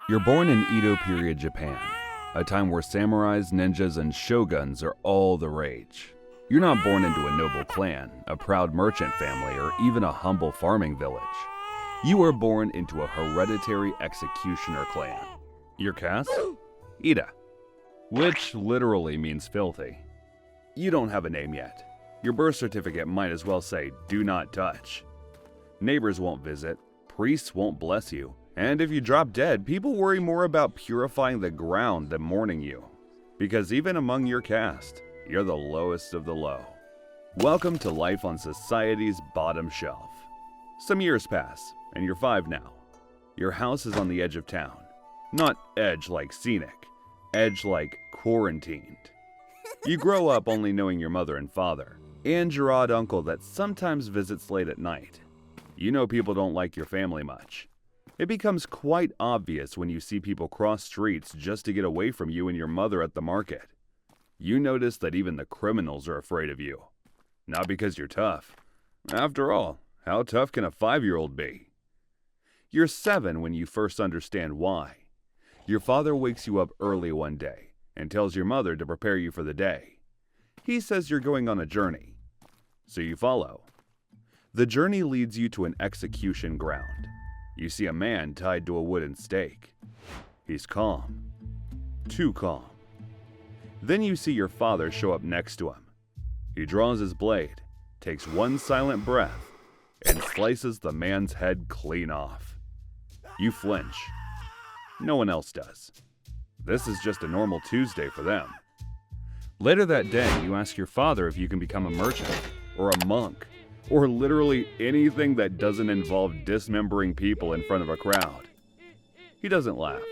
You're born in Edo period Japan, a time where samurais, ninjas, and shoguns are all the rage. You're not born into a noble clan, a proud merchant family, or even a humble farming village. You are born into a hereditary executioner clan. Your caste? Ida, which literally means filthy. You don't have a name yet. Your birth certificate might as well say, "Do not touch." Neighbors won't visit, priests won't bless you, and if you drop dead, people worry more about purifying the ground than mourning you. Because even among your caste, you're the lowest of the low. Welcome to life on society's bottom shelf. Some years pass, and you're 5 now. Your house is on the edge of town. Not edge like scenic, edge like quarantined. You grow up only knowing your mother and father, and your odd uncle that sometimes visits late at night. You know people don't like your family much. It becomes quite obvious when you see people cross streets just to get away from you and your mother at the market. You notice that even the criminals are afraid of you. Not because you're tough. After all, how tough can a 5-year-old be? You're 7 when you first understand why. Your father wakes you up early one day and tells your mother to prepare you for the day. He says you're going on a journey, so you follow. The journey leads you to an execution ground. You see a man tied to a wooden stake. He's calm. Too calm. Then you see your father show up next to him. He draws his blade, takes one silent breath, and slices the man's head clean off. You flinch. No one else does. This is just a normal Tuesday for them. Later that day, you ask your father if you can become a merchant, or a monk, or literally anything that doesn't involve dismembering people in front of a crowd. He doesn't laugh.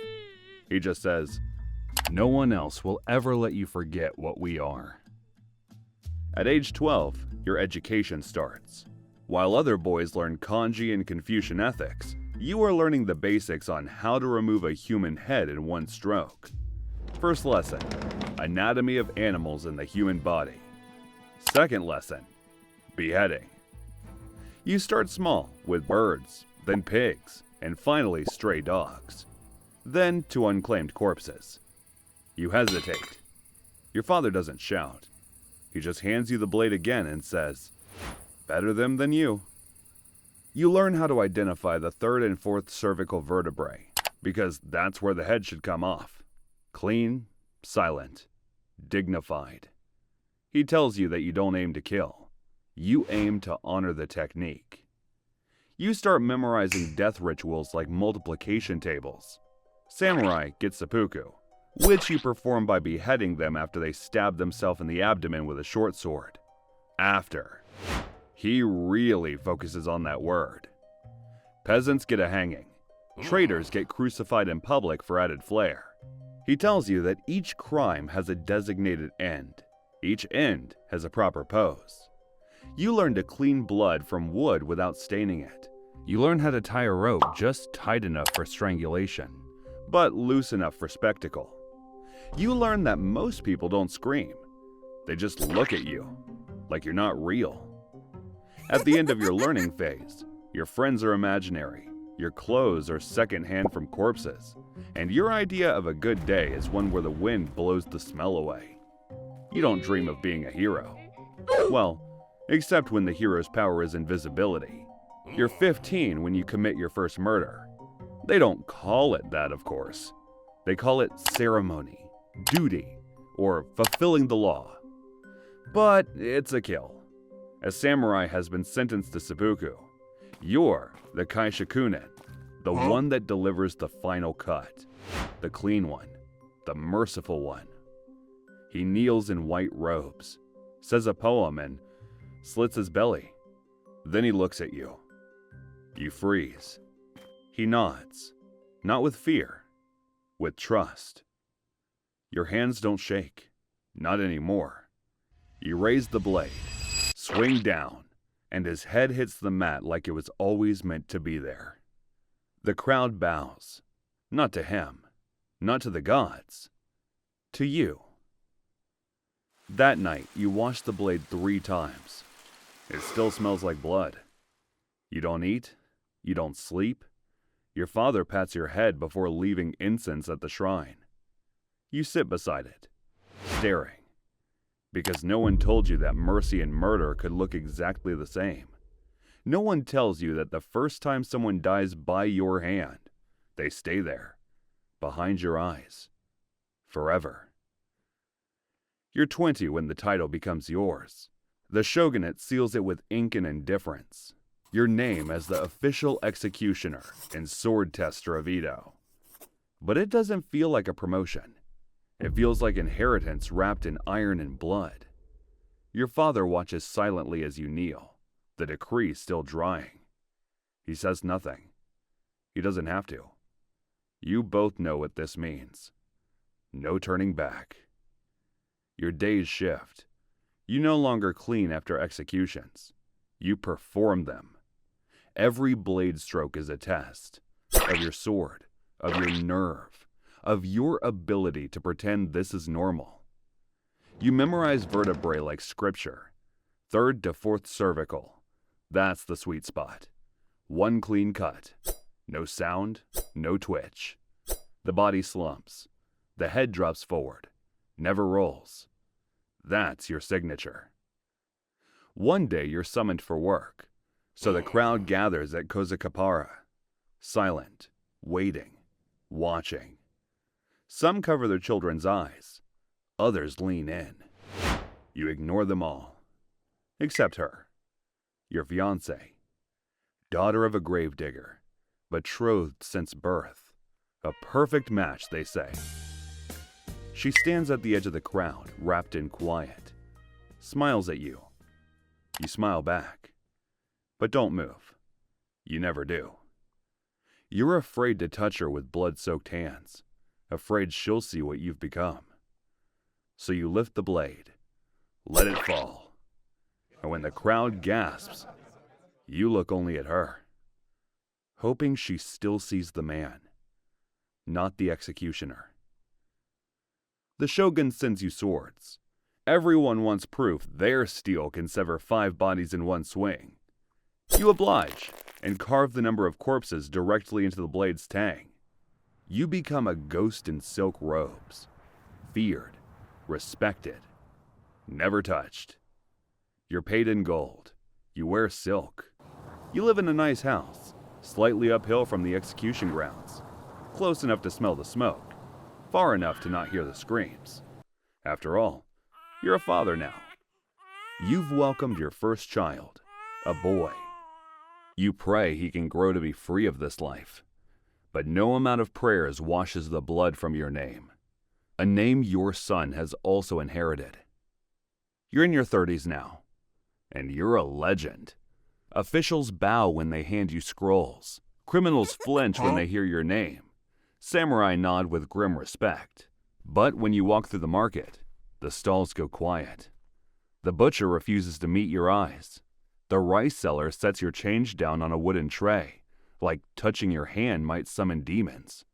He just says, "No one else will ever let you forget what we are." At age 12, your education starts. While other boys learn kanji and Confucian ethics, you are learning the basics on how to remove a human head in one stroke. First lesson, anatomy of animals in the human body. Second lesson, beheading. You start small, with birds, then pigs, and finally stray dogs. Then to unclaimed corpses. You hesitate. Your father doesn't shout. He just hands you the blade again and says, "Better them than you." You learn how to identify the 3rd and 4th cervical vertebrae, because that's where the head should come off. Clean, silent, dignified. He tells you that you don't aim to kill. You aim to honor the technique. You start memorizing death rituals like multiplication tables. Samurai get seppuku, which you perform by beheading them after they stab themselves in the abdomen with a short sword. After. He really focuses on that word. Peasants get a hanging. Traitors get crucified in public for added flair. He tells you that each crime has a designated end. Each end has a proper pose. You learn to clean blood from wood without staining it. You learn how to tie a rope just tight enough for strangulation, but loose enough for spectacle. You learn that most people don't scream. They just look at you, like you're not real. At the end of your learning phase, your friends are imaginary, your clothes are secondhand from corpses, and your idea of a good day is one where the wind blows the smell away. You don't dream of being a hero. Well, except when the hero's power is invisibility. You're 15 when you commit your first murder. They don't call it that, of course. They call it ceremony, duty, or fulfilling the law. But it's a kill. A samurai has been sentenced to seppuku. You're the kaishakunen, the one that delivers the final cut, the clean one, the merciful one. He kneels in white robes, says a poem, and slits his belly. Then he looks at you. You freeze. He nods, not with fear, with trust. Your hands don't shake, not anymore. You raise the blade, swing down, and his head hits the mat like it was always meant to be there. The crowd bows, not to him, not to the gods, to you. That night, you wash the blade 3 times. It still smells like blood. You don't eat, you don't sleep, Your father pats your head before leaving incense at the shrine. You sit beside it, staring, because no one told you that mercy and murder could look exactly the same. No one tells you that the first time someone dies by your hand, they stay there, behind your eyes, forever. You're 20 when the title becomes yours. The shogunate seals it with ink and indifference. Your name as the official executioner and sword tester of Edo. But it doesn't feel like a promotion. It feels like inheritance wrapped in iron and blood. Your father watches silently as you kneel, the decree still drying. He says nothing. He doesn't have to. You both know what this means. No turning back. Your days shift. You no longer clean after executions. You perform them. Every blade stroke is a test of your sword, of your nerve, of your ability to pretend this is normal. You memorize vertebrae like scripture. 3rd to 4th cervical. That's the sweet spot. One clean cut. No sound, no twitch. The body slumps. The head drops forward. Never rolls. That's your signature. One day you're summoned for work. So the crowd gathers at Kozukapara, silent, waiting, watching. Some cover their children's eyes. Others lean in. You ignore them all. Except her, your fiancée. Daughter of a gravedigger, betrothed since birth. A perfect match, they say. She stands at the edge of the crowd, wrapped in quiet. Smiles at you. You smile back. But don't move. You never do. You're afraid to touch her with blood-soaked hands, afraid she'll see what you've become. So you lift the blade, let it fall, and when the crowd gasps, you look only at her, hoping she still sees the man, not the executioner. The shogun sends you swords. Everyone wants proof their steel can sever 5 bodies in one swing. You oblige and carve the number of corpses directly into the blade's tang. You become a ghost in silk robes, feared, respected, never touched. You're paid in gold. You wear silk. You live in a nice house, slightly uphill from the execution grounds, close enough to smell the smoke, far enough to not hear the screams. After all, you're a father now. You've welcomed your first child, a boy. You pray he can grow to be free of this life, but no amount of prayers washes the blood from your name, a name your son has also inherited. You're in your 30s now, and you're a legend. Officials bow when they hand you scrolls. Criminals flinch when they hear your name. Samurai nod with grim respect. But when you walk through the market, the stalls go quiet. The butcher refuses to meet your eyes. The rice seller sets your change down on a wooden tray, like touching your hand might summon demons.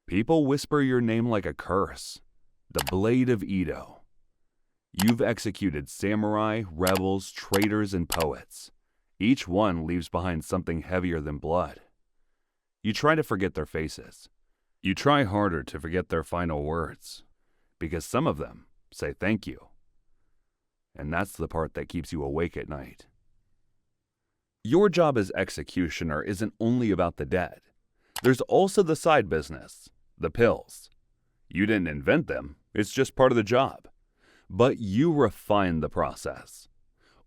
People whisper your name like a curse. The Blade of Edo. You've executed samurai, rebels, traitors, and poets. Each one leaves behind something heavier than blood. You try to forget their faces. You try harder to forget their final words, because some of them say thank you. And that's the part that keeps you awake at night. Your job as executioner isn't only about the dead. There's also the side business, the pills. You didn't invent them, it's just part of the job. But you refine the process.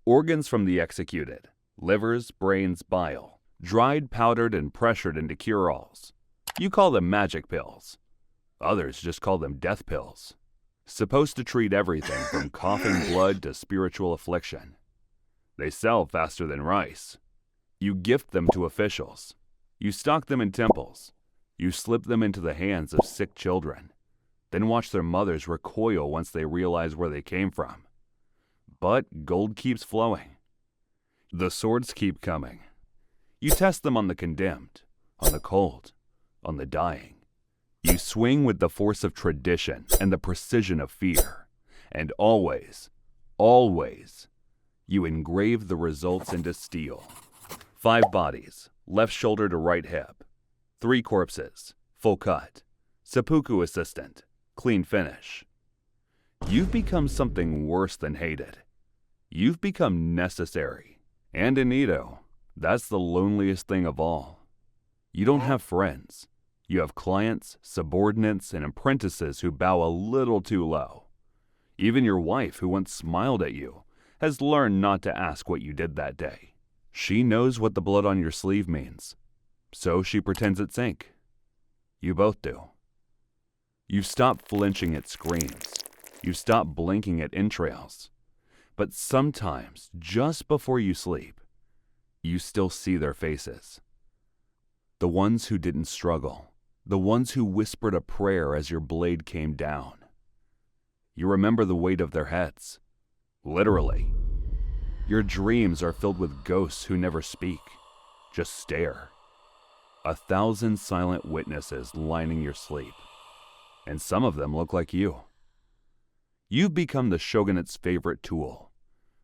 Organs from the executed, livers, brains, bile, dried, powdered, and pressured into cure-alls. You call them magic pills. Others just call them death pills. Supposed to treat everything from coughing blood to spiritual affliction. They sell faster than rice. You gift them to officials. You stock them in temples. You slip them into the hands of sick children, then watch their mothers recoil once they realize where they came from. But gold keeps flowing. The swords keep coming. You test them on the condemned, on the cold, on the dying. You swing with the force of tradition and the precision of fear. And always, always, you engrave the results into steel. 5 bodies, left shoulder to right hip. 3 corpses, full cut, seppuku assistant, clean finish. You've become something worse than hated. You've become necessary. And in Edo, that's the loneliest thing of all. You don't have friends. You have clients, subordinates, and apprentices who bow a little too low. Even your wife, who once smiled at you, has learned not to ask what you did that day. She knows what the blood on your sleeve means, so she pretends it's ink. You both do. You've stopped flinching at screams. You've stopped blinking at entrails. But sometimes, just before you sleep, you still see their faces. The ones who didn't struggle. The ones who whispered a prayer as your blade came down. You remember the weight of their heads. Literally. Your dreams are filled with ghosts who never speak, just stare. 1,000 silent witnesses lining your sleep. And some of them look like you. You've become the shogunate's favorite tool.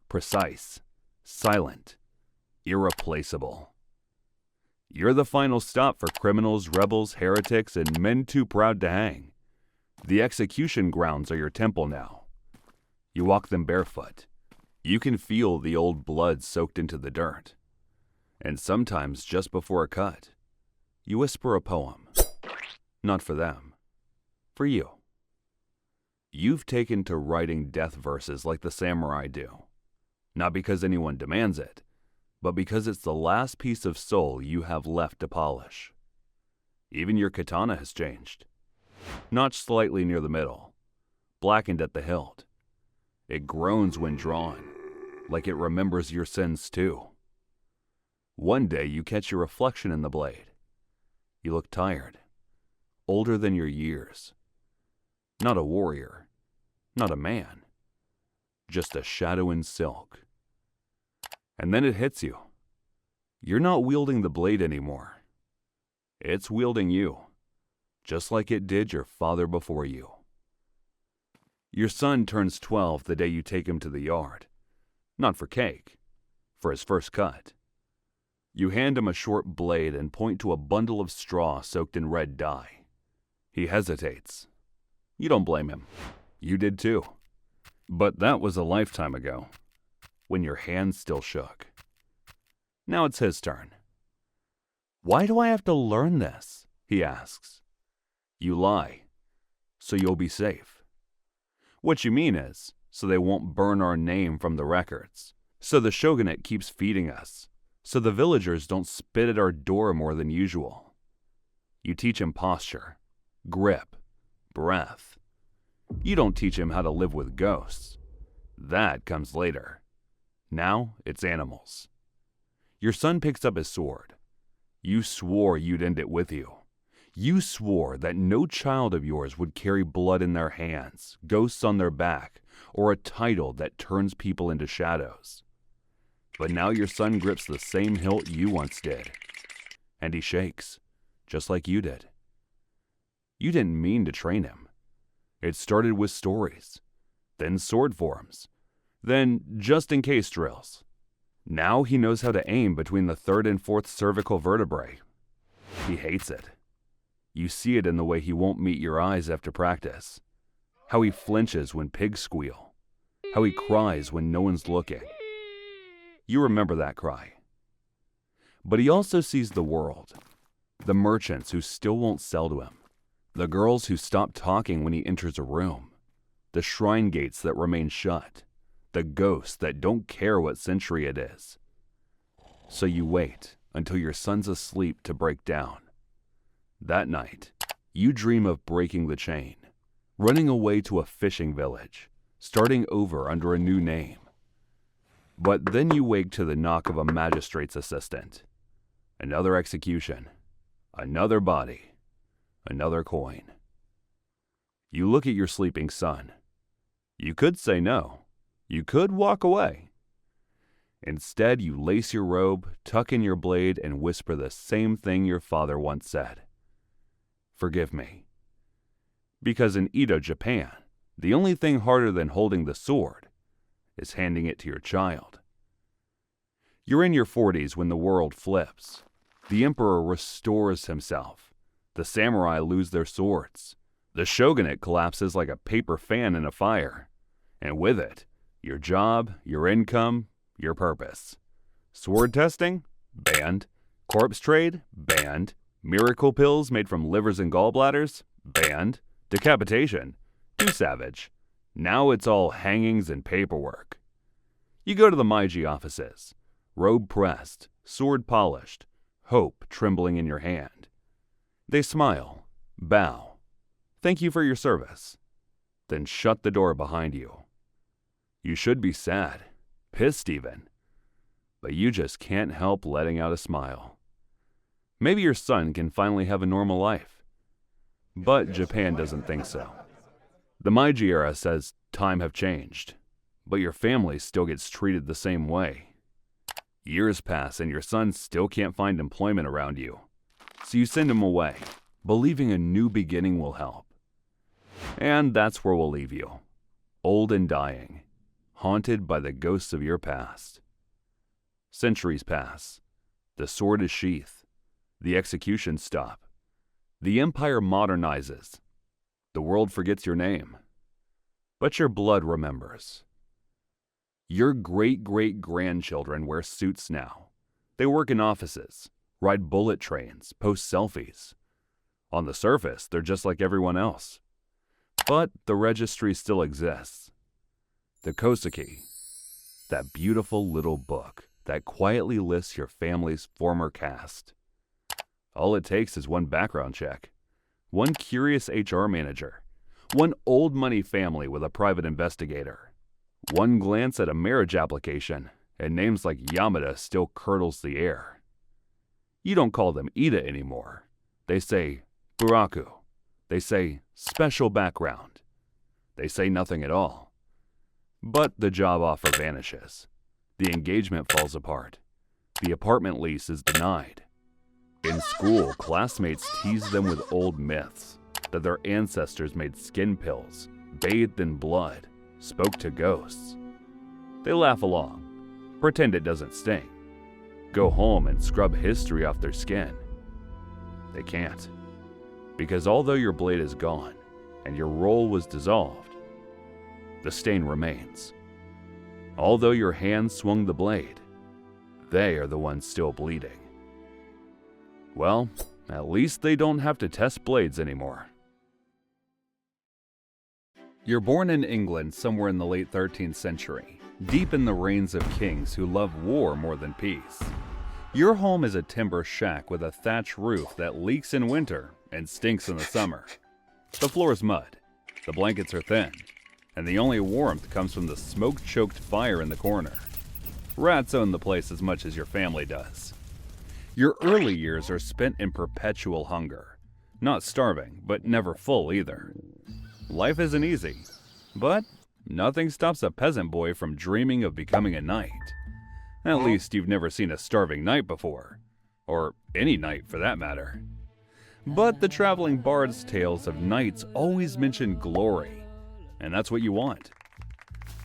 Precise, silent, irreplaceable. You're the final stop for criminals, rebels, heretics, and men too proud to hang. The execution grounds are your temple now. You walk them barefoot. You can feel the old blood soaked into the dirt. And sometimes, just before a cut, you whisper a poem. Not for them. For you. You've taken to writing death verses like the samurai do. Not because anyone demands it, but because it's the last piece of soul you have left to polish. Even your katana has changed. Notched slightly near the middle, blackened at the hilt. It groans when drawn, like it remembers your sins too. One day you catch your reflection in the blade. You look tired, older than your years. Not a warrior, not a man, just a shadow in silk. And then it hits you. You're not wielding the blade anymore. It's wielding you, just like it did your father before you. Your son turns 12 the day you take him to the yard. Not for cake, for his first cut. You hand him a short blade and point to a bundle of straw soaked in red dye. He hesitates. You don't blame him. You did too. But that was a lifetime ago, when your hand still shook. Now it's his turn. Why do I have to learn this? He asks. You lie, so you'll be safe. What you mean is, so they won't burn our name from the records, so the shogunate keeps feeding us, so the villagers don't spit at our door more than usual. You teach him posture, grip, breath. You don't teach him how to live with ghosts. That comes later. Now it's animals. Your son picks up his sword. You swore you'd end it with you. You swore that no child of yours would carry blood in their hands, ghosts on their back, or a title that turns people into shadows. But now your son grips the same hilt you once did. And he shakes, just like you did. You didn't mean to train him. It started with stories, then sword forms, then just-in-case drills. Now he knows how to aim between the 3rd and 4th cervical vertebrae. He hates it. You see it in the way he won't meet your eyes after practice. How he flinches when pigs squeal. How he cries when no one's looking. You remember that cry. But he also sees the world. The merchants who still won't sell to him. The girls who stop talking when he enters a room. The shrine gates that remain shut. The ghosts that don't care what century it is. So you wait until your son's asleep to break down. That night, you dream of breaking the chain, running away to a fishing village, starting over under a new name. But then you wake to the knock of a magistrate's assistant. Another execution, another body, another coin. You look at your sleeping son. You could say no. You could walk away. Instead, you lace your robe, tuck in your blade, and whisper the same thing your father once said. Forgive me. Because in Edo, Japan, the only thing harder than holding the sword is handing it to your child. You're in your 40s when the world flips. The emperor restores himself. The samurai lose their swords. The shogunate collapses like a paper fan in a fire. And with it, your job, your income, your purpose. Sword testing? Banned. Corpse trade? Banned. Miracle pills made from livers and gallbladders? Banned. Decapitation? Too savage. Now it's all hangings and paperwork. You go to the Meiji offices. Robe pressed, sword polished, hope trembling in your hand. They smile, bow, thank you for your service, then shut the door behind you. You should be sad, pissed even, but you just can't help letting out a smile. Maybe your son can finally have a normal life. But Japan doesn't think so. The Meiji era says time have changed, but your family still gets treated the same way. Years pass and your son still can't find employment around you, so you send him away, believing a new beginning will help. And that's where we'll leave you, old and dying, haunted by the ghosts of your past. Centuries pass, the sword is sheathed, the executions stop, the empire modernizes, the world forgets your name, but your blood remembers. Your great-great-grandchildren wear suits now. They work in offices, ride bullet trains, post selfies. On the surface, they're just like everyone else. But the registry still exists. The Koseki, that beautiful little book that quietly lists your family's former caste. All it takes is one background check, one curious HR manager, one old money family with a private investigator. One glance at a marriage application, and names like Yamada still curdles the air. You don't call them Ida anymore. They say Buraku. They say special background. They say nothing at all. But the job offer vanishes. The engagement falls apart. The apartment lease is denied. In school, classmates tease them with old myths, that their ancestors made skin pills, bathed in blood, spoke to ghosts. They laugh along, pretend it doesn't sting, go home and scrub history off their skin. They can't, because although your blade is gone and your role was dissolved, the stain remains. Although your hand swung the blade, they are the ones still bleeding. Well, at least they don't have to test blades anymore. You're born in England somewhere in the late 13th century, deep in the reigns of kings who love war more than peace. Your home is a timber shack with a thatch roof that leaks in winter and stinks in the summer. The floor is mud, the blankets are thin, and the only warmth comes from the smoke-choked fire in the corner. Rats own the place as much as your family does. Your early years are spent in perpetual hunger, not starving, but never full either. Life isn't easy, but nothing stops a peasant boy from dreaming of becoming a knight. At least you've never seen a starving knight before, or any knight for that matter. But the traveling bard's tales of knights always mention glory, and that's what you want.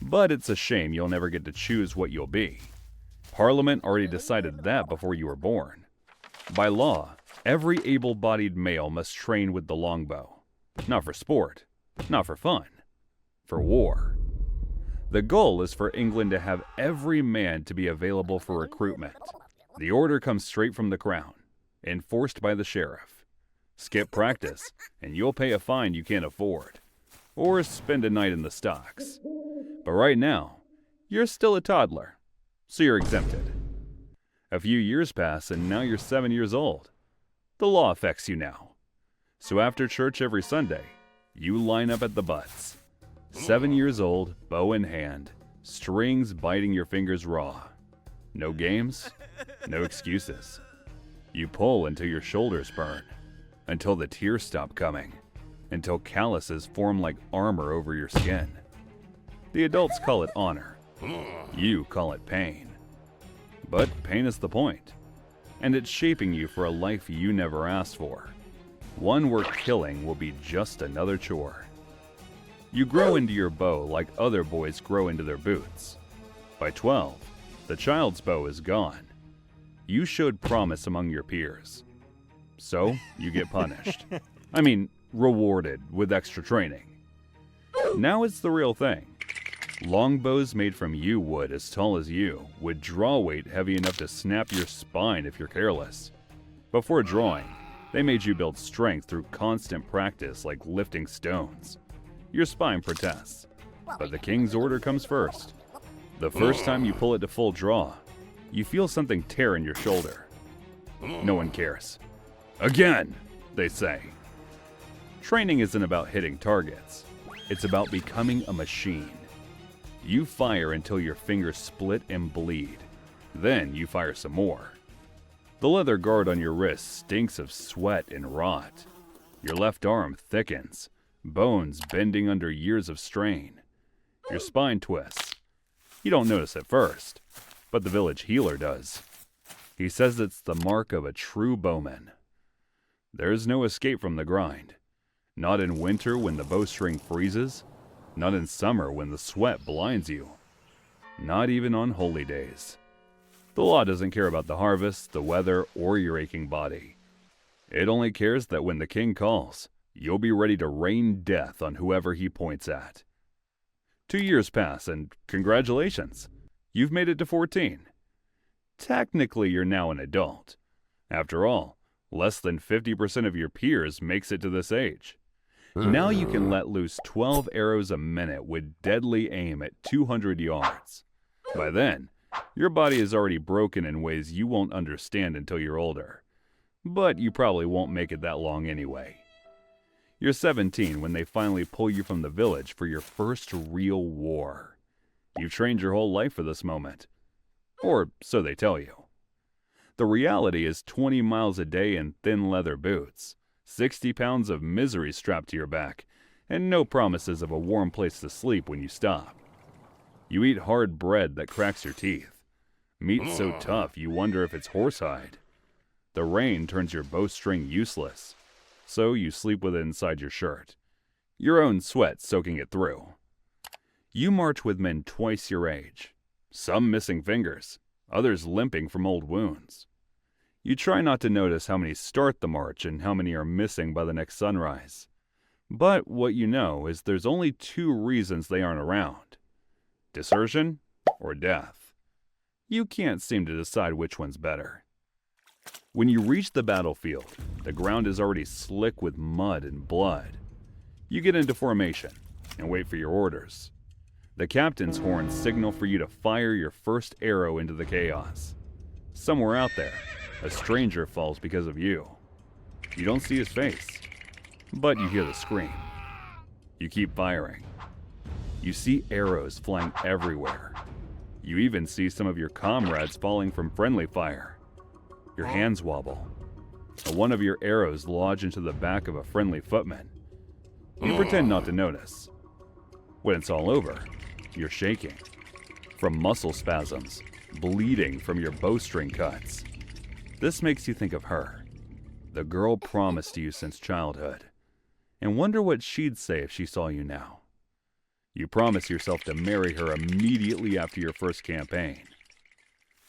But it's a shame you'll never get to choose what you'll be. Parliament already decided that before you were born. By law, every able-bodied male must train with the longbow, not for sport, not for fun, for war. The goal is for England to have every man to be available for recruitment. The order comes straight from the crown, enforced by the sheriff. Skip practice, and you'll pay a fine you can't afford, or spend a night in the stocks. But right now, you're still a toddler, so you're exempted. A few years pass, and now you're 7 years old. The law affects you now. So after church every Sunday, you line up at the butts. 7 years old, bow in hand, strings biting your fingers raw. No games, no excuses. You pull until your shoulders burn, until the tears stop coming, until calluses form like armor over your skin. The adults call it honor. You call it pain. But pain is the point, and it's shaping you for a life you never asked for. One where killing will be just another chore. You grow into your bow like other boys grow into their boots. By 12, the child's bow is gone. You showed promise among your peers. So, you get punished. I mean, rewarded with extra training. Now it's the real thing. Longbows made from yew wood as tall as you, with draw weight heavy enough to snap your spine if you're careless. Before drawing, they made you build strength through constant practice like lifting stones. Your spine protests, but the king's order comes first. The first time you pull it to full draw, you feel something tear in your shoulder. No one cares. Again, they say. Training isn't about hitting targets. It's about becoming a machine. You fire until your fingers split and bleed. Then you fire some more. The leather guard on your wrist stinks of sweat and rot. Your left arm thickens, bones bending under years of strain. Your spine twists. You don't notice at first, but the village healer does. He says it's the mark of a true bowman. There's no escape from the grind. Not in winter when the bowstring freezes. Not in summer when the sweat blinds you. Not even on holy days. The law doesn't care about the harvest, the weather, or your aching body. It only cares that when the king calls, you'll be ready to rain death on whoever he points at. 2 years pass, and congratulations, you've made it to 14. Technically, you're now an adult. After all, less than 50% of your peers makes it to this age. Now you can let loose 12 arrows a minute with deadly aim at 200 yards. By then, your body is already broken in ways you won't understand until you're older. But you probably won't make it that long anyway. You're 17 when they finally pull you from the village for your first real war. You've trained your whole life for this moment. Or so they tell you. The reality is 20 miles a day in thin leather boots, 60 pounds of misery strapped to your back, and no promises of a warm place to sleep when you stop. You eat hard bread that cracks your teeth. Meat so tough you wonder if it's horsehide. The rain turns your bowstring useless, so you sleep with it inside your shirt, your own sweat soaking it through. You march with men twice your age, some missing fingers, others limping from old wounds. You try not to notice how many start the march and how many are missing by the next sunrise. But what you know is there's only 2 reasons they aren't around: desertion or death. You can't seem to decide which one's better. When you reach the battlefield, the ground is already slick with mud and blood. You get into formation and wait for your orders. The captain's horns signal for you to fire your first arrow into the chaos. Somewhere out there, a stranger falls because of you. You don't see his face, but you hear the scream. You keep firing. You see arrows flying everywhere. You even see some of your comrades falling from friendly fire. Your hands wobble. One of your arrows lodge into the back of a friendly footman. You pretend not to notice. When it's all over, you're shaking from muscle spasms, bleeding from your bowstring cuts. This makes you think of her, the girl promised to you since childhood, and wonder what she'd say if she saw you now. You promise yourself to marry her immediately after your first campaign.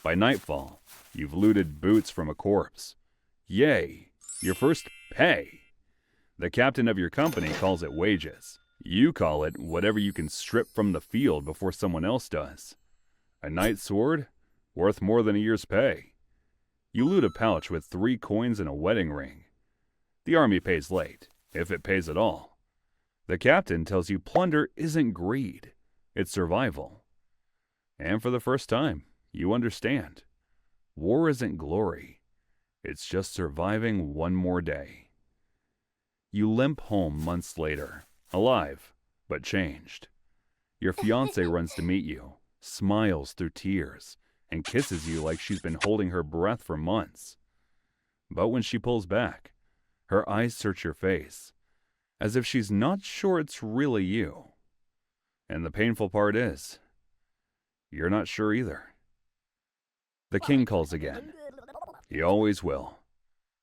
By nightfall, you've looted boots from a corpse. Yay, your first pay. The captain of your company calls it wages. You call it whatever you can strip from the field before someone else does. A knight's sword? Worth more than a year's pay. You loot a pouch with 3 coins and a wedding ring. The army pays late, if it pays at all. The captain tells you plunder isn't greed, it's survival. And for the first time, you understand. War isn't glory. It's just surviving one more day. You limp home months later, alive, but changed. Your fiancé runs to meet you, smiles through tears, and kisses you like she's been holding her breath for months. But when she pulls back, her eyes search your face, as if she's not sure it's really you. And the painful part is, you're not sure either. The king calls again. He always will.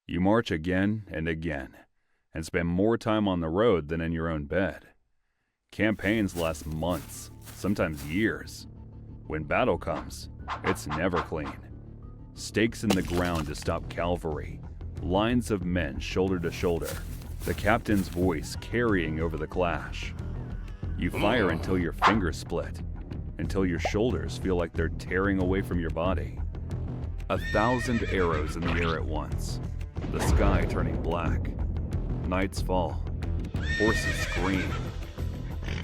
You march again and again, and spend more time on the road than in your own bed. Campaigns last months, sometimes years. When battle comes, it's never clean. Stakes in the ground to stop cavalry, lines of men shoulder to shoulder, the captain's voice carrying over the clash. You fire until your fingers split, until your shoulders feel like they're tearing away from your body. 1,000 arrows in the air at once, the sky turning black. Nights fall, horses scream.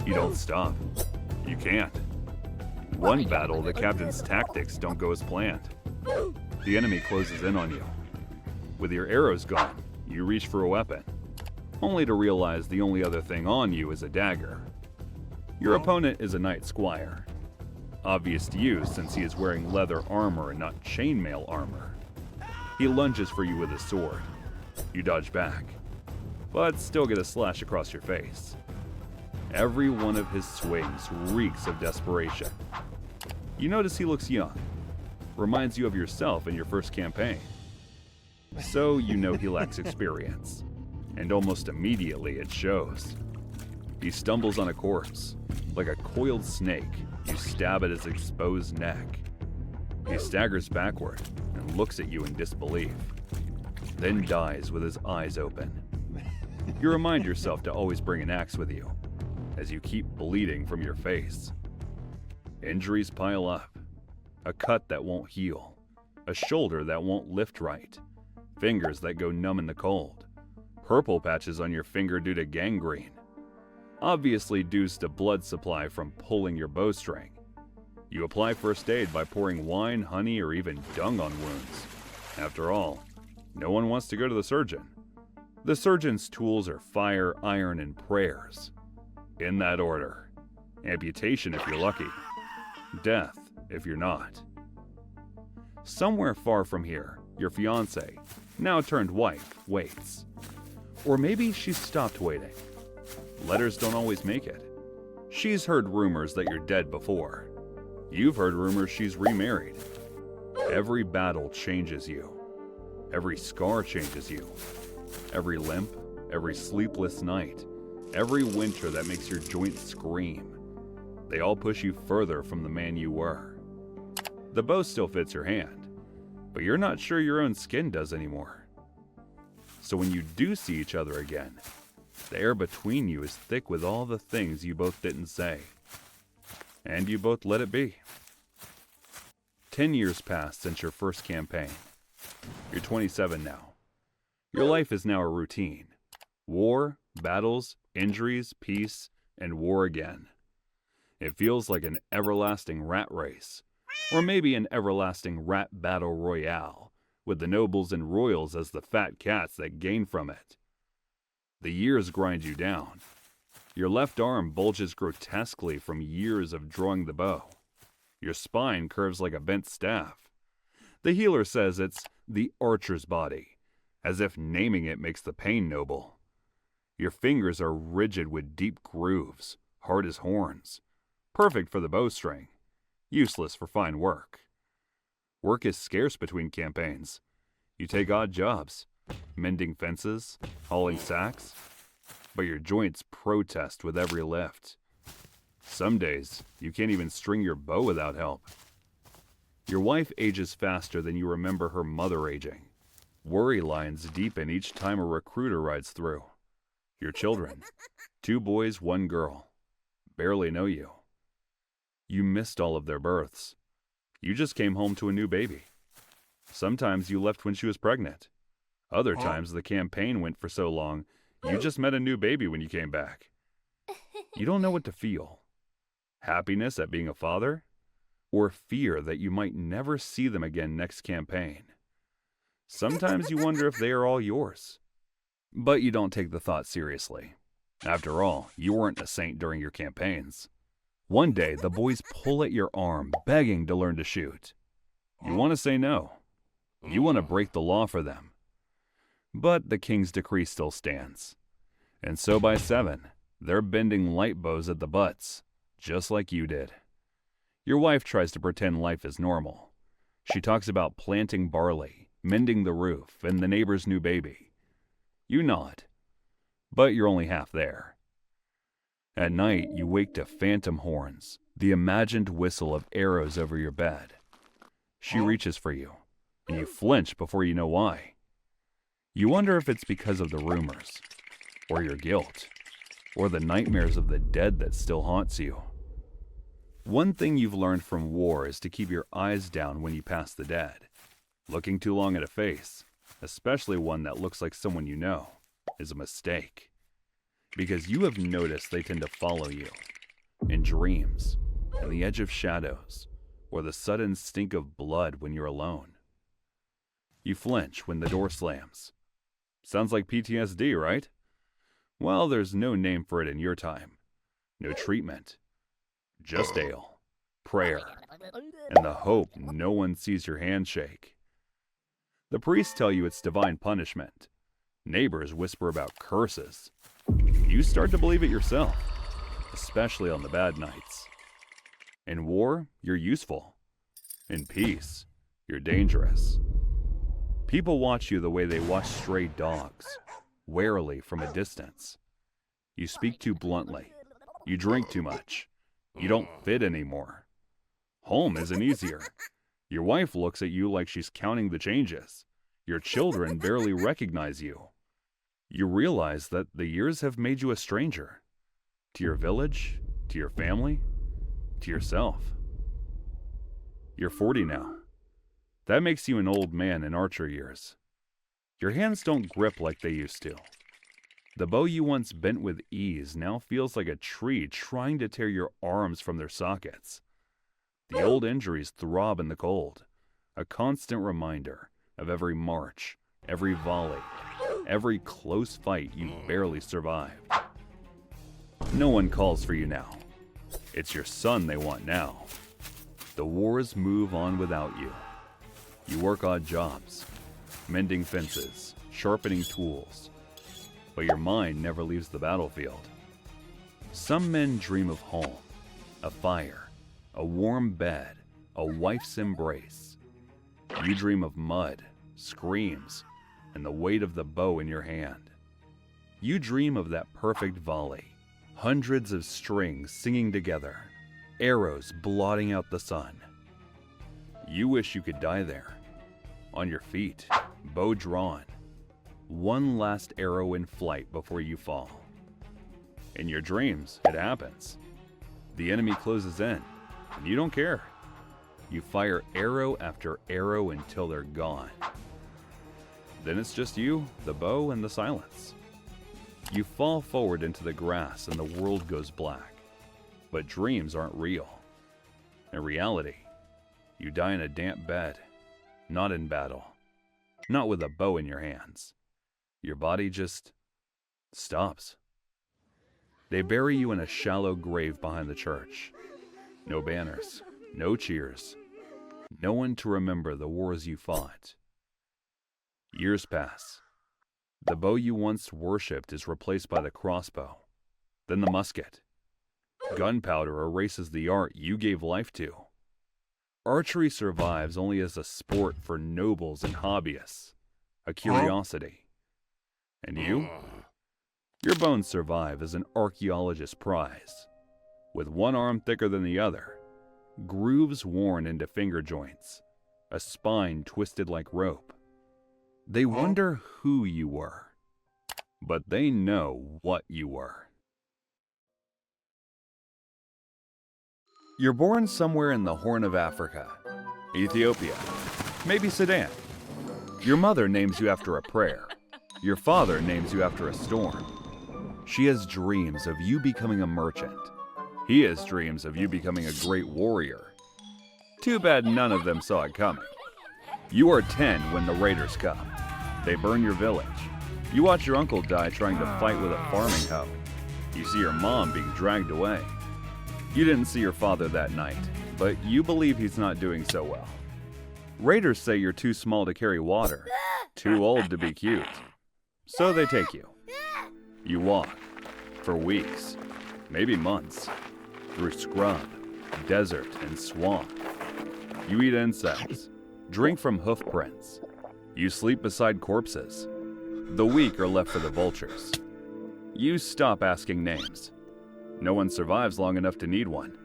You don't stop. You can't. One battle, the captain's tactics don't go as planned. The enemy closes in on you. With your arrows gone, you reach for a weapon, only to realize the only other thing on you is a dagger. Your opponent is a knight squire. Obvious to you since he is wearing leather armor and not chainmail armor. He lunges for you with his sword. You dodge back, but still get a slash across your face. Every one of his swings reeks of desperation. You notice he looks young, reminds you of yourself in your first campaign. So you know he lacks experience, and almost immediately it shows. He stumbles on a corpse. Like a coiled snake, you stab at his exposed neck. He staggers backward and looks at you in disbelief, then dies with his eyes open. You remind yourself to always bring an axe with you, as you keep bleeding from your face. Injuries pile up. A cut that won't heal, a shoulder that won't lift right, fingers that go numb in the cold, purple patches on your finger due to gangrene, obviously due to blood supply from pulling your bowstring. You apply first aid by pouring wine, honey, or even dung on wounds. After all, no one wants to go to the surgeon. The surgeon's tools are fire, iron, and prayers. In that order. Amputation if you're lucky. Death if you're not. Somewhere far from here, your fiancée, now turned wife, waits. Or maybe she's stopped waiting. Letters don't always make it. She's heard rumors that you're dead before. You've heard rumors she's remarried. Every battle changes you. Every scar changes you. Every limp, every sleepless night, every winter that makes your joints scream. They all push you further from the man you were. The bow still fits your hand, but you're not sure your own skin does anymore. So when you do see each other again, the air between you is thick with all the things you both didn't say. And you both let it be. 10 years passed since your first campaign. You're 27 now. Your life is now a routine. War, battles, injuries, peace, and war again. It feels like an everlasting rat race, or maybe an everlasting rat battle royale, with the nobles and royals as the fat cats that gain from it. The years grind you down. Your left arm bulges grotesquely from years of drawing the bow. Your spine curves like a bent staff. The healer says it's the archer's body, as if naming it makes the pain noble. Your fingers are rigid with deep grooves, hard as horns. Perfect for the bowstring, useless for fine work. Work is scarce between campaigns. You take odd jobs, mending fences, hauling sacks, but your joints protest with every lift. Some days, you can't even string your bow without help. Your wife ages faster than you remember her mother aging. Worry lines deepen each time a recruiter rides through. Your children, 2 boys, 1 girl, barely know you. You missed all of their births. You just came home to a new baby. Sometimes you left when she was pregnant. Other times the campaign went for so long, you just met a new baby when you came back. You don't know what to feel. Happiness at being a father? Or fear that you might never see them again next campaign? Sometimes you wonder if they are all yours. But you don't take the thought seriously. After all, you weren't a saint during your campaigns. One day, the boys pull at your arm, begging to learn to shoot. You want to say no. You want to break the law for them. But the king's decree still stands. And so by 7, they're bending light bows at the butts, just like you did. Your wife tries to pretend life is normal. She talks about planting barley, mending the roof, and the neighbor's new baby. You nod, but you're only half there. At night, you wake to phantom horns, the imagined whistle of arrows over your bed. She reaches for you, and you flinch before you know why. You wonder if it's because of the rumors, or your guilt, or the nightmares of the dead that still haunts you. One thing you've learned from war is to keep your eyes down when you pass the dead. Looking too long at a face, especially one that looks like someone you know, is a mistake. Because you have noticed they tend to follow you, in dreams, and the edge of shadows, or the sudden stink of blood when you're alone. You flinch when the door slams. Sounds like PTSD, right? Well, there's no name for it in your time. No treatment. Just ale, prayer, and the hope no one sees your hand shake. The priests tell you it's divine punishment. Neighbors whisper about curses. You start to believe it yourself, especially on the bad nights. In war, you're useful. In peace, you're dangerous. People watch you the way they watch stray dogs, warily from a distance. You speak too bluntly. You drink too much. You don't fit anymore. Home isn't easier. Your wife looks at you like she's counting the changes. Your children barely recognize you. You realize that the years have made you a stranger. To your village, to your family, to yourself. You're 40 now. That makes you an old man in archer years. Your hands don't grip like they used to. The bow you once bent with ease now feels like a tree trying to tear your arms from their sockets. The old injuries throb in the cold, a constant reminder of every march, every volley, every close fight you barely survived. No one calls for you now. It's your son they want now. The wars move on without you. You work odd jobs, mending fences, sharpening tools, but your mind never leaves the battlefield. Some men dream of home, a fire, a warm bed, a wife's embrace. You dream of mud, screams, and the weight of the bow in your hand. You dream of that perfect volley, hundreds of strings singing together, arrows blotting out the sun. You wish you could die there, on your feet, bow drawn, one last arrow in flight before you fall. In your dreams, it happens. The enemy closes in, and you don't care. You fire arrow after arrow until they're gone. Then it's just you, the bow, and the silence. You fall forward into the grass and the world goes black. But dreams aren't real. In reality, you die in a damp bed, not in battle, not with a bow in your hands. Your body just stops. They bury you in a shallow grave behind the church. No banners, no cheers, no one to remember the wars you fought. Years pass. The bow you once worshipped is replaced by the crossbow, then the musket. Gunpowder erases the art you gave life to. Archery survives only as a sport for nobles and hobbyists, a curiosity. And you? Your bones survive as an archaeologist's prize, with one arm thicker than the other, grooves worn into finger joints, a spine twisted like rope. They wonder who you were, but they know what you were. You're born somewhere in the Horn of Africa, Ethiopia, maybe Sudan. Your mother names you after a prayer. Your father names you after a storm. She has dreams of you becoming a merchant. He has dreams of you becoming a great warrior. Too bad none of them saw it coming. You are 10 when the raiders come. They burn your village. You watch your uncle die trying to fight with a farming hoe. You see your mom being dragged away. You didn't see your father that night, but you believe he's not doing so well. Raiders say you're too small to carry water, too old to be cute. So they take you. You walk, for weeks, maybe months, through scrub, desert, and swamp. You eat insects, drink from hoof prints. You sleep beside corpses. The weak are left for the vultures. You stop asking names. No one survives long enough to need one.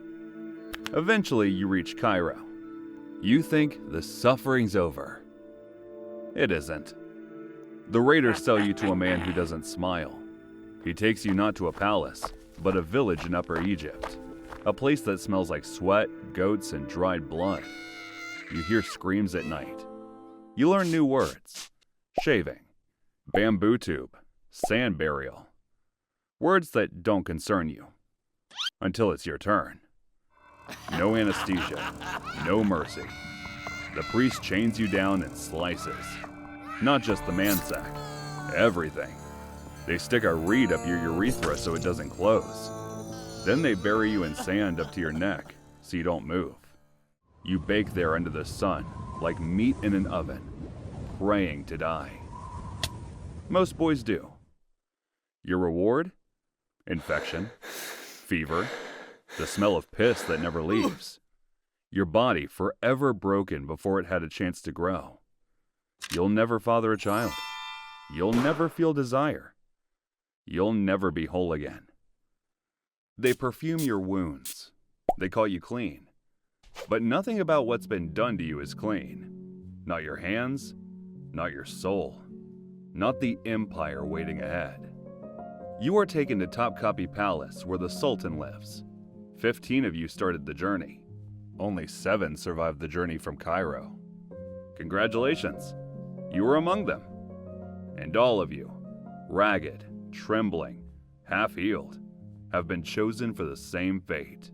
Eventually, you reach Cairo. You think the suffering's over. It isn't. The raiders sell you to a man who doesn't smile. He takes you not to a palace, but a village in Upper Egypt. A place that smells like sweat, goats, and dried blood. You hear screams at night. You learn new words. Shaving, bamboo tube, sand burial. Words that don't concern you. Until it's your turn. No anesthesia, no mercy. The priest chains you down and slices. Not just the mansack, everything. They stick a reed up your urethra so it doesn't close. Then they bury you in sand up to your neck so you don't move. You bake there under the sun like meat in an oven, praying to die. Most boys do. Your reward? Infection, fever, the smell of piss that never leaves. Your body forever broken before it had a chance to grow. You'll never father a child. You'll never feel desire. You'll never be whole again. They perfume your wounds. They call you clean. But nothing about what's been done to you is clean. Not your hands, not your soul, not the empire waiting ahead. You are taken to Topkapi Palace where the Sultan lives. 15 of you started the journey. Only 7 survived the journey from Cairo. Congratulations, you were among them. And all of you, ragged, trembling, half-healed, have been chosen for the same fate.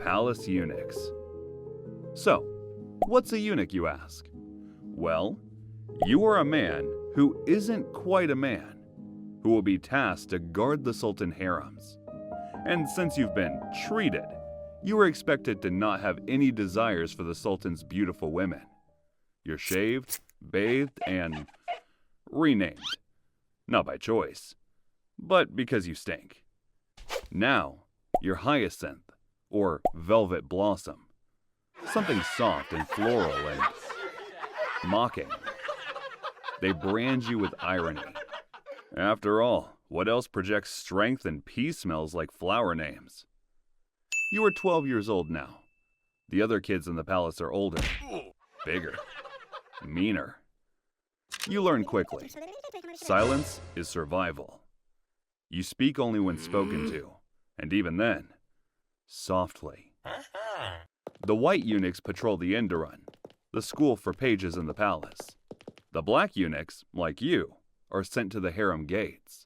Palace eunuchs. So, what's a eunuch, you ask? Well, you are a man who isn't quite a man, who will be tasked to guard the Sultan harems. And since you've been treated, you are expected to not have any desires for the Sultan's beautiful women. You're shaved, bathed, and renamed. Not by choice, but because you stink. Now, you're hyacinth, or velvet blossom. Something soft and floral and mocking. They brand you with irony. After all, what else projects strength and peace smells like flower names? You are 12 years old now. The other kids in the palace are older, bigger, meaner. You learn quickly. Silence is survival. You speak only when spoken to, and even then, softly. The white eunuchs patrol the Enderun, the school for pages in the palace. The black eunuchs, like you, are sent to the harem gates.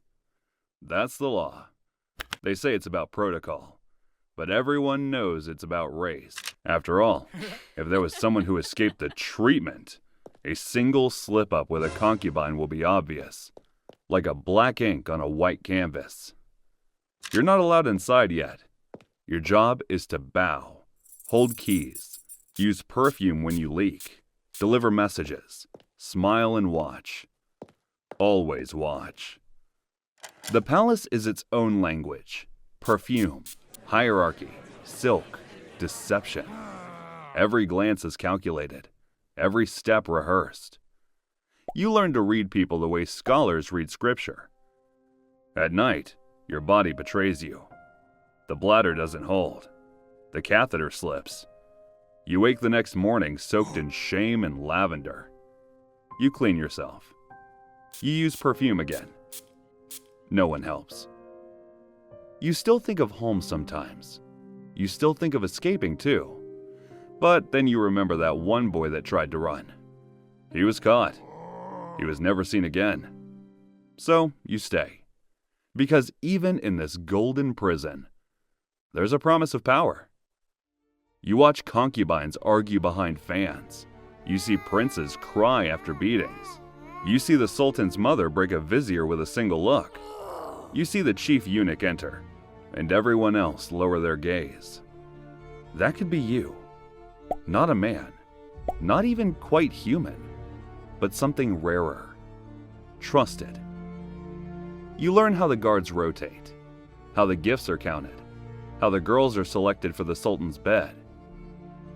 That's the law. They say it's about protocol, but everyone knows it's about race. After all, if there was someone who escaped the treatment, a single slip-up with a concubine will be obvious, like a black ink on a white canvas. You're not allowed inside yet. Your job is to bow, hold keys, use perfume when you leak, deliver messages, smile and watch. Always watch. The palace is its own language. Perfume, hierarchy, silk, deception. Every glance is calculated, every step rehearsed. You learn to read people the way scholars read scripture. At night, your body betrays you. The bladder doesn't hold. The catheter slips. You wake the next morning soaked in shame and lavender. You clean yourself. You use perfume again. No one helps. You still think of home sometimes. You still think of escaping too. But then you remember that one boy that tried to run. He was caught. He was never seen again. So you stay. Because even in this golden prison, there's a promise of power. You watch concubines argue behind fans. You see princes cry after beatings. You see the Sultan's mother break a vizier with a single look. You see the chief eunuch enter, and everyone else lower their gaze. That could be you. Not a man, not even quite human, but something rarer. Trusted. You learn how the guards rotate, how the gifts are counted, how the girls are selected for the Sultan's bed.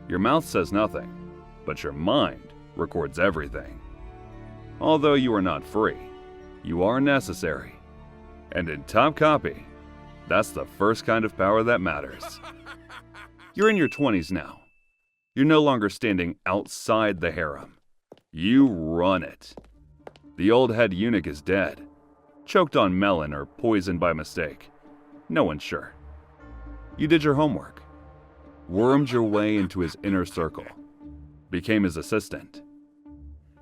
Your mouth says nothing, but your mind records everything. Although you are not free, you are necessary. And in Topkapi, that's the first kind of power that matters. You're in your 20s now. You're no longer standing outside the harem. You run it. The old head eunuch is dead, choked on melon or poisoned by mistake. No one's sure. You did your homework, wormed your way into his inner circle, became his assistant.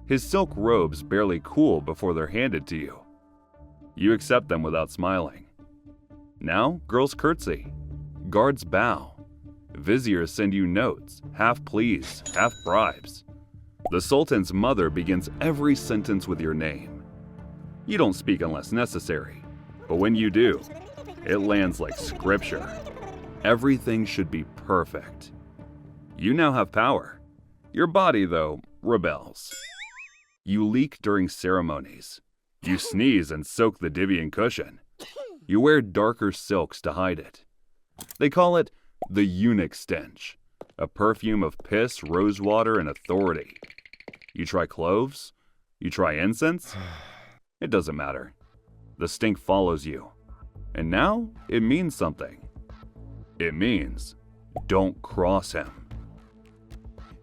His silk robes barely cool before they're handed to you. You accept them without smiling. Now, girls curtsy, guards bow, viziers send you notes, half pleas, half bribes. The Sultan's mother begins every sentence with your name. You don't speak unless necessary, but when you do, it lands like scripture. Everything should be perfect. You now have power. Your body, though, rebels. You leak during ceremonies. You sneeze and soak the Divian cushion. You wear darker silks to hide it. They call it the eunuch stench, a perfume of piss, rosewater, and authority. You try cloves? You try incense? It doesn't matter. The stink follows you. And now it means something. It means, don't cross him.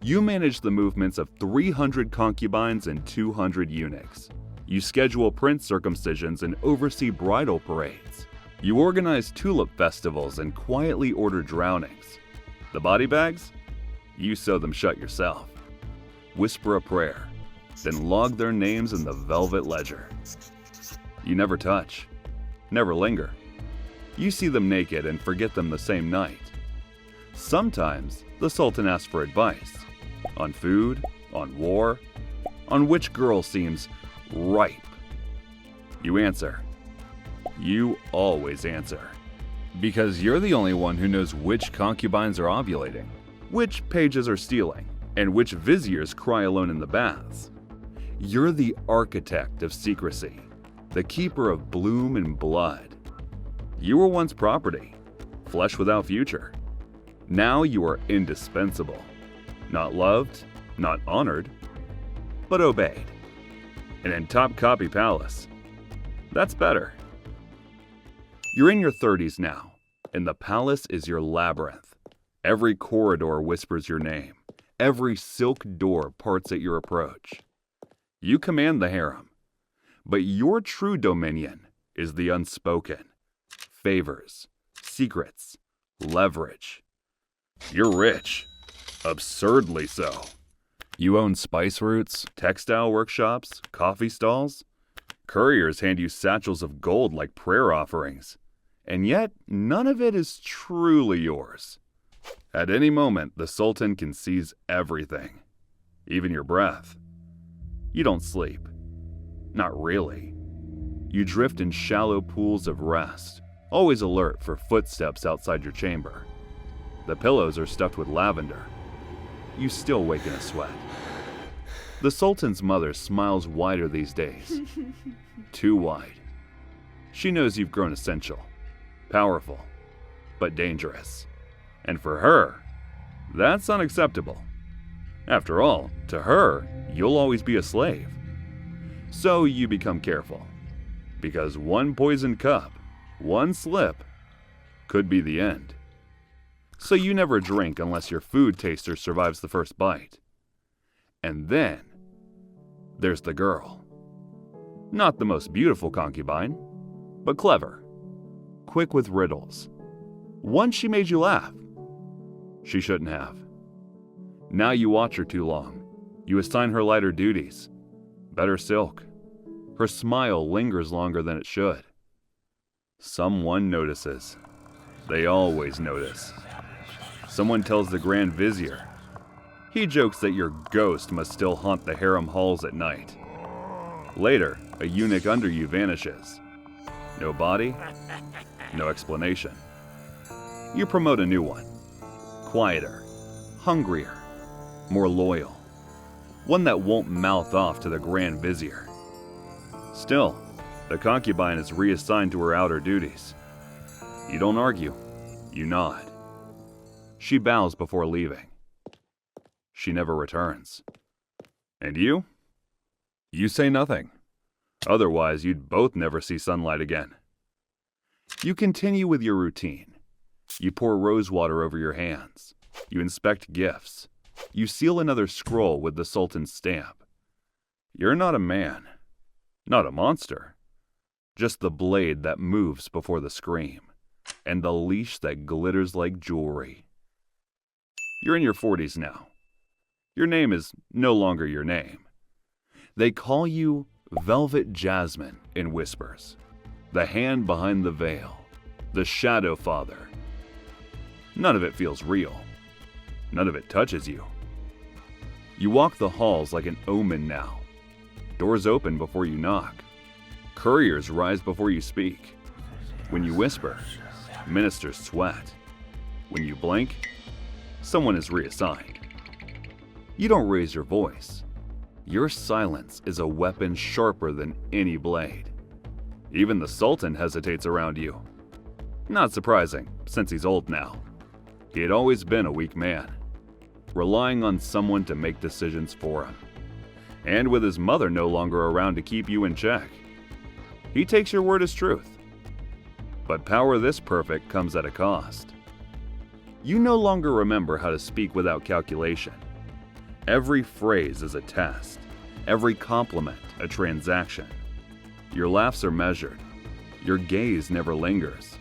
You manage the movements of 300 concubines and 200 eunuchs. You schedule prince circumcisions and oversee bridal parades. You organize tulip festivals and quietly order drownings. The body bags? You sew them shut yourself. Whisper a prayer, then log their names in the velvet ledger. You never touch, never linger. You see them naked and forget them the same night. Sometimes the Sultan asks for advice on food, on war, on which girl seems ripe. You answer. You always answer. Because you're the only one who knows which concubines are ovulating, which pages are stealing, and which viziers cry alone in the baths. You're the architect of secrecy, the keeper of bloom and blood. You were once property, flesh without future. Now you are indispensable. Not loved, not honored, but obeyed. And in top copy palace. That's better. You're in your 30s now, and the palace is your labyrinth. Every corridor whispers your name. Every silk door parts at your approach. You command the harem, but your true dominion is the unspoken. Favors, secrets, leverage. You're rich, absurdly so. You own spice routes, textile workshops, coffee stalls. Couriers hand you satchels of gold like prayer offerings. And yet, none of it is truly yours. At any moment, the Sultan can seize everything, even your breath. You don't sleep. Not really. You drift in shallow pools of rest, always alert for footsteps outside your chamber. The pillows are stuffed with lavender. You still wake in a sweat. The Sultan's mother smiles wider these days. Too wide. She knows you've grown essential, powerful, but dangerous. And for her, that's unacceptable. After all, to her, you'll always be a slave. So you become careful. Because one poisoned cup, one slip, could be the end. So you never drink unless your food taster survives the first bite. And then, there's the girl. Not the most beautiful concubine, but clever. Quick with riddles. Once she made you laugh. She shouldn't have. Now you watch her too long. You assign her lighter duties. Better silk. Her smile lingers longer than it should. Someone notices. They always notice. Someone tells the Grand Vizier. He jokes that your ghost must still haunt the harem halls at night. Later, a eunuch under you vanishes. No body, no explanation. You promote a new one. Quieter, hungrier, more loyal. One that won't mouth off to the Grand Vizier. Still, the concubine is reassigned to her outer duties. You don't argue, you nod. She bows before leaving. She never returns. And you? You say nothing. Otherwise, you'd both never see sunlight again. You continue with your routine. You pour rosewater over your hands. You inspect gifts. You seal another scroll with the Sultan's stamp. You're not a man, not a monster, just the blade that moves before the scream, and the leash that glitters like jewelry. You're in your 40s now. Your name is no longer your name. They call you Velvet Jasmine in whispers, the hand behind the veil, the Shadow Father. None of it feels real. None of it touches you. You walk the halls like an omen now. Doors open before you knock. Couriers rise before you speak. When you whisper, ministers sweat. When you blink, someone is reassigned. You don't raise your voice. Your silence is a weapon sharper than any blade. Even the Sultan hesitates around you. Not surprising, since he's old now. He had always been a weak man, relying on someone to make decisions for him. And with his mother no longer around to keep you in check, he takes your word as truth. But power this perfect comes at a cost. You no longer remember how to speak without calculation. Every phrase is a test, every compliment a transaction. Your laughs are measured, your gaze never lingers.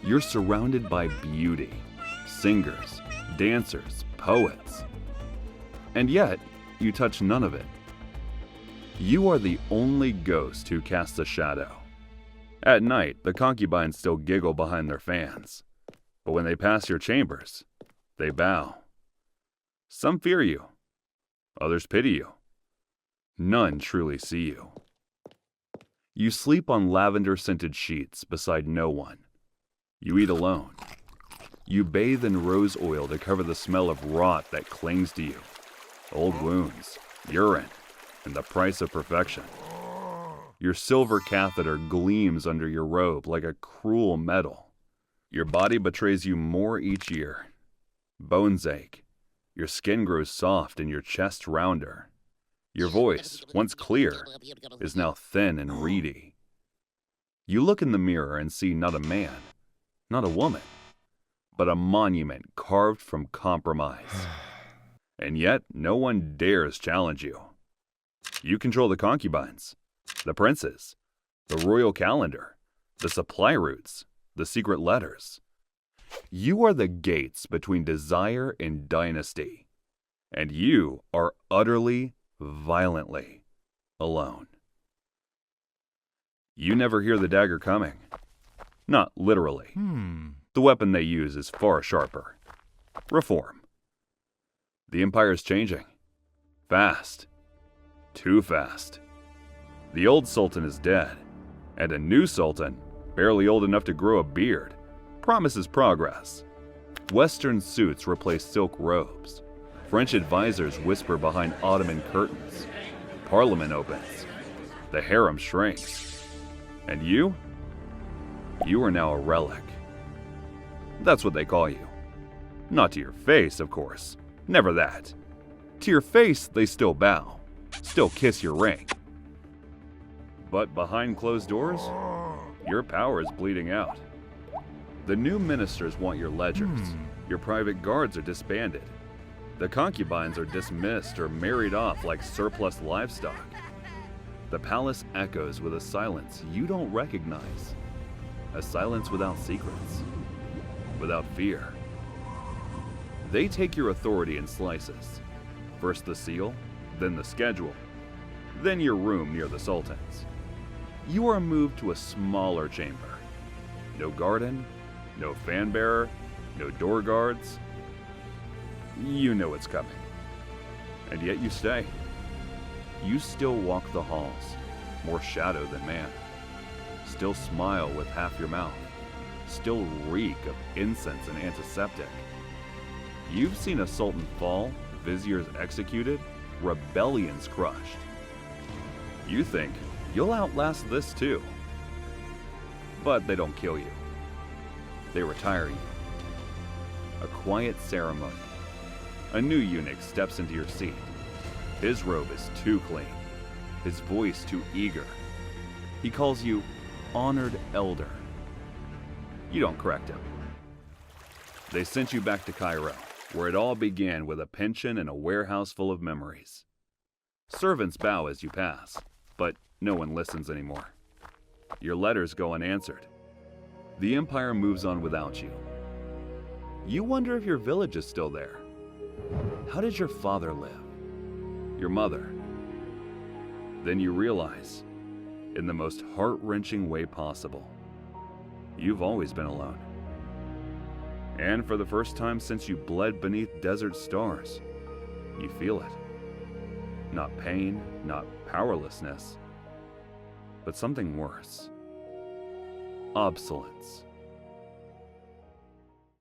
You're surrounded by beauty, singers, dancers, poets. And yet, you touch none of it. You are the only ghost who casts a shadow. At night, the concubines still giggle behind their fans. But when they pass your chambers, they bow. Some fear you. Others pity you. None truly see you. You sleep on lavender-scented sheets beside no one. You eat alone. You bathe in rose oil to cover the smell of rot that clings to you. Old wounds, urine, and the price of perfection. Your silver catheter gleams under your robe like a cruel metal. Your body betrays you more each year. Bones ache. Your skin grows soft and your chest rounder. Your voice, once clear, is now thin and reedy. You look in the mirror and see not a man, not a woman, but a monument carved from compromise. And yet, no one dares challenge you. You control the concubines, the princes, the royal calendar, the supply routes, the secret letters. You are the gates between desire and dynasty, and you are utterly, violently alone. You never hear the dagger coming. Not literally. The weapon they use is far sharper. Reform. The empire's changing. Fast. Too fast. The old sultan is dead, and a new sultan, barely old enough to grow a beard, promises progress. Western suits replace silk robes. French advisors whisper behind Ottoman curtains. Parliament opens. The harem shrinks. And you? You are now a relic. That's what they call you. Not to your face, of course. Never that. To your face, they still bow. Still kiss your ring. But behind closed doors, your power is bleeding out. The new ministers want your ledgers. Your private guards are disbanded. The concubines are dismissed or married off like surplus livestock. The palace echoes with a silence you don't recognize. A silence without secrets, without fear. They take your authority in slices. First the seal, then the schedule, then your room near the sultan's. You are moved to a smaller chamber. No garden, no fan bearer, no door guards. You know it's coming. And yet you stay. You still walk the halls, more shadow than man. Still smile with half your mouth. Still reek of incense and antiseptic. You've seen a sultan fall, viziers executed, rebellions crushed. You think you'll outlast this too. But they don't kill you. They retire you. A quiet ceremony. A new eunuch steps into your seat. His robe is too clean. His voice too eager. He calls you honored elder. You don't correct him. They sent you back to Cairo, where it all began with a pension and a warehouse full of memories. Servants bow as you pass, but no one listens anymore. Your letters go unanswered. The empire moves on without you. You wonder if your village is still there. How did your father live? Your mother? Then you realize, in the most heart-wrenching way possible, you've always been alone. And for the first time since you bled beneath desert stars, you feel it. Not pain, not powerlessness, but something worse. Obsolescence.